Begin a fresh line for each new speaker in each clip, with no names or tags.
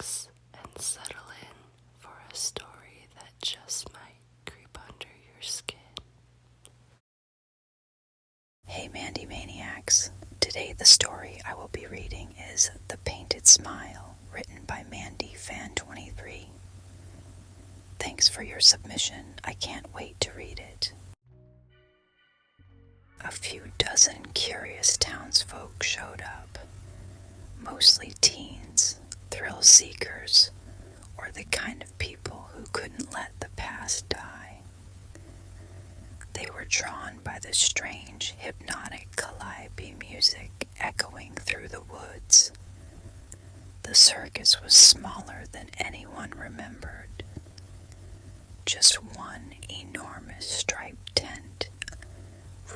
relax and settle in for a story that just might creep under your skin.
Hey Mandi Maniacs, today the story I will be reading is The Painted Smile, written by Mandi Fan 23. Thanks for your submission, I can't wait to read it. A few dozen curious townsfolk showed up, mostly teens, thrill seekers, or the kind of people who couldn't let the past die. They were drawn by the strange, hypnotic calliope music echoing through the woods. The circus was smaller than anyone remembered. Just one enormous striped tent,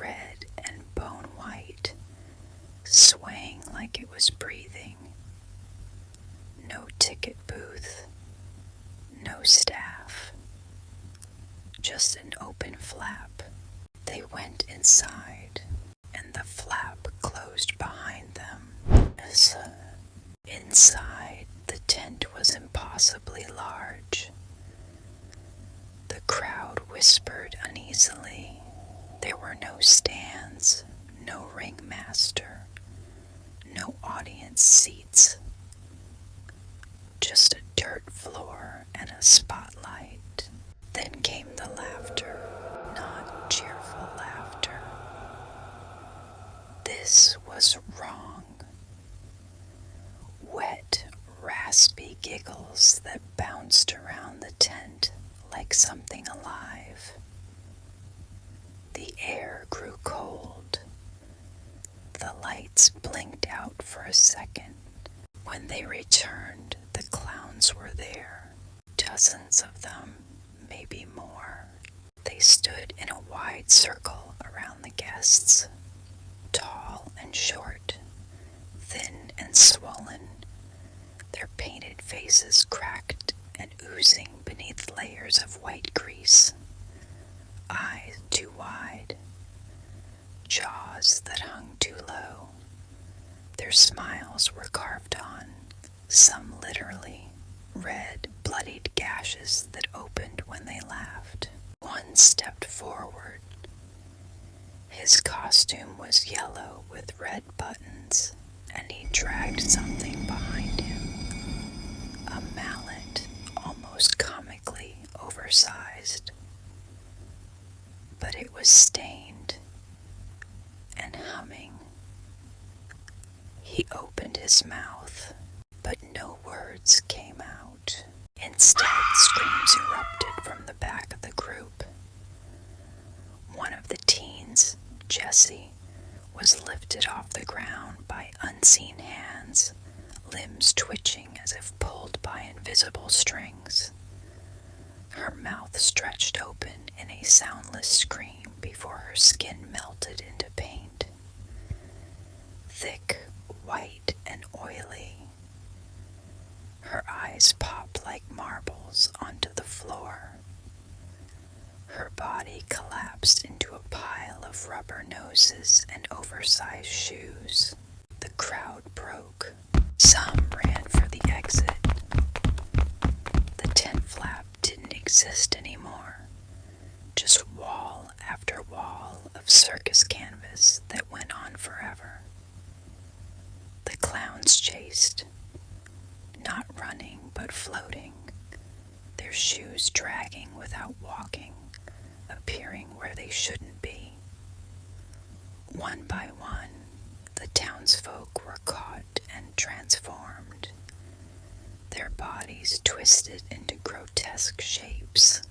red and bone white, swaying like it was breathing. No ticket booth, no staff, just an open flap. They went inside, and the flap closed behind them. Inside, the tent was impossibly large. The crowd whispered uneasily. There were no stands, no ringmaster, no audience seats. Just a dirt floor and a spotlight. Then came the laughter, not cheerful laughter. This was wrong. Wet, raspy giggles that bounced around the tent like something alive. The air grew cold. The lights blinked out for a second. When they returned, the clowns were there. Dozens of them, maybe more. They stood in a wide circle around the guests, tall and short, thin and swollen, their painted faces cracked and oozing beneath layers of white grease, eyes too wide, jaws that hung too low. Their smiles were carved on, some literally, red, bloodied gashes that opened when they laughed. One stepped forward. His costume was yellow with red buttons, and he dragged something behind him. A mallet, almost comically oversized. But it was stained and humming. He opened his mouth, but no words came out. Instead, screams erupted from the back of the group. One of the teens, Jesse, was lifted off the ground by unseen hands, limbs twitching as if pulled by invisible strings. Her mouth stretched open in a soundless scream before her skin melted into paint. Thick, white, and oily. Her eyes popped like marbles onto the floor. Her body collapsed into a pile of rubber noses and oversized shoes. The crowd broke. Some ran for the exit. The tent flap didn't exist anymore. Just wall after wall of circus canvas that went on forever. The clowns chased, not running but floating, their shoes dragging without walking, appearing where they shouldn't be. One by one, the townsfolk were caught and transformed, their bodies twisted into grotesque shapes,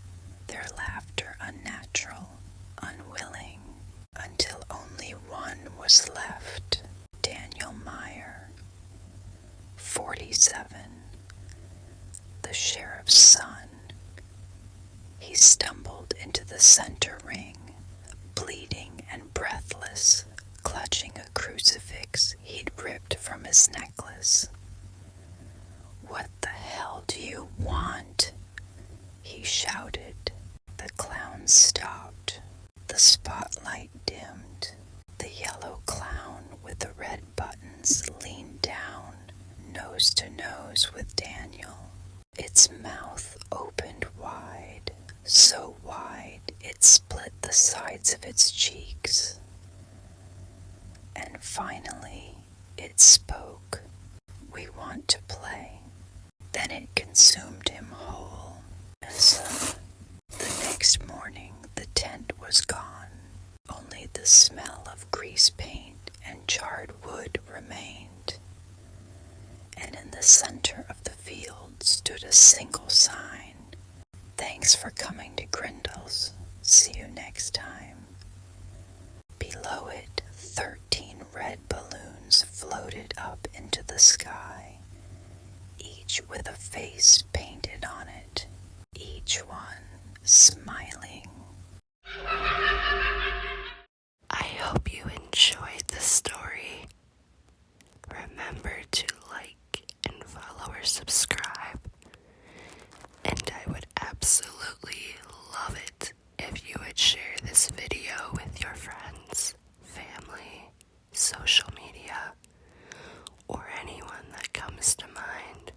their laughter unnatural, unwilling, until only one was left. Daniel Meyer, 47, the sheriff's son. He stumbled into the center ring, bleeding and breathless, clutching a crucifix he'd ripped from his necklace. "What the hell do you want?" he shouted. The clown stopped. The spotlight dimmed. The yellow clown with the red buttons leaned down, nose to nose with Daniel. Its mouth opened wide, so wide it split the sides of its cheeks. And finally it spoke. "We want to play." Then it consumed him whole. So the next morning the tent was gone. Only the smell of grease paint and charred wood remained. And in the center of the field stood a single sign: "Thanks for coming to Grindle's. See you next time." Below it, 13 red balloons floated up into the sky, each with a face painted on it, each one smiling.
I hope you enjoyed the story. Remember to like and follow or subscribe. And I would absolutely love it if you would share this video with your friends, family, social media, or anyone that comes to mind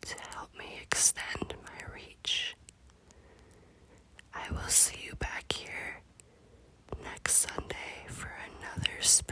to help me extend my reach. I will see you back here next Sunday for another spooky